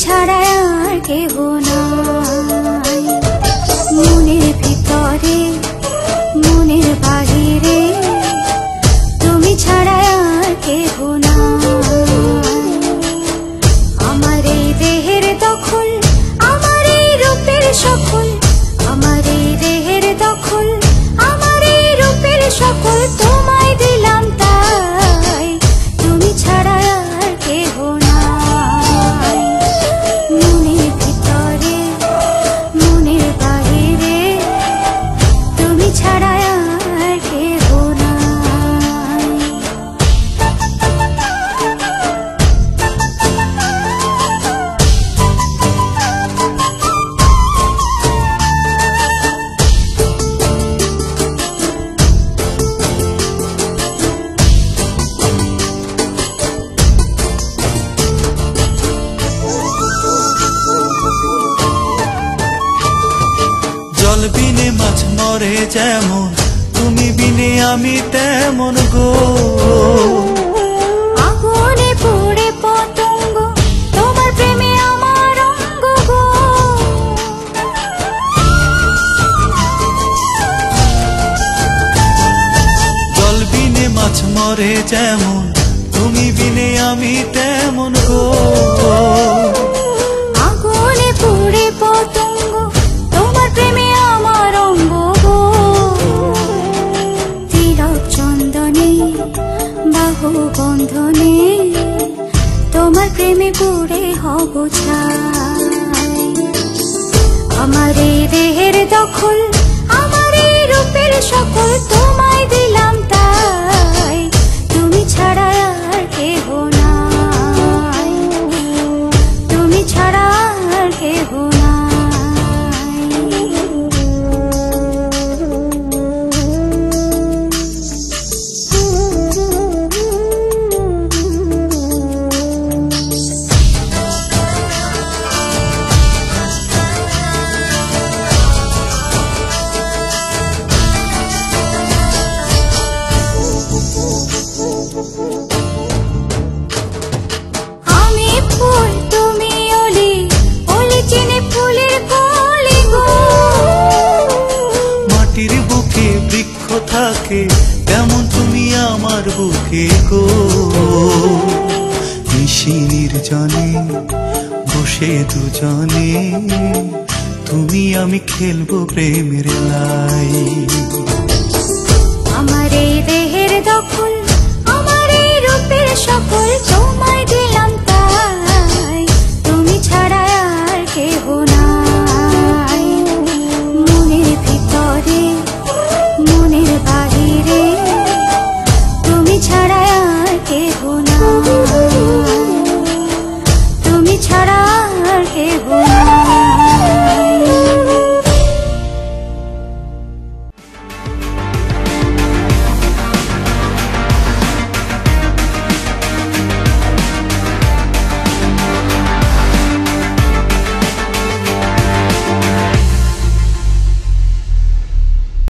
ছাড়া আর কেহ নাই। মনের ভিতরে মনের বাহিরে তুমি ছাড়া আর কেহ নাই। আমার এই দেহের দখল, আমার এই রূপের সকল, আমার এই দেহের দখল, আমার এই রূপের সকল তোমায় দিলাম তাই, তুমি ছাড়া আর কেহ নাই। মনের ভিতরে মনের বাহিরে তুমি ছাড়া আর কেহ নাই। জল বিনে মাছ মরে যেমন, তুমি বিনে আমি তেমন গো। আগুনে পুড়ে পতঙ্গ, তোমার প্রেমে আমার অঙ্গ গো। জল বিনে মাছ মরে যেমন, তুমি বিনে আমি তেমন গো। আগুনে পুড়ে পতঙ্গ, তোমার প্রেমে আমার অঙ্গ গো। তিলক চন্দনে বাহু বন্ধনে তোমার প্রেমে পুড়ে হব ছাই। আমার এই দেহের দখল, আমার এই রূপের সকল তোমায় দিলাম তাই, তুমি ছাড়া আর কেহ নাই, তুমি ছাড়া আর কেহ নাই। আমি ফুল তুমি অলি, অলি চিনি ফুলের কলি গো। মাটির বুকে বৃক্ষ থাকে তেমন তুমি আমার বুকে গো। নিশির জনে বসে দুজনে তুমি আমি খেলবো প্রেমের লাই। আমার এই দেহের দখল, আমার এই রূপের সকল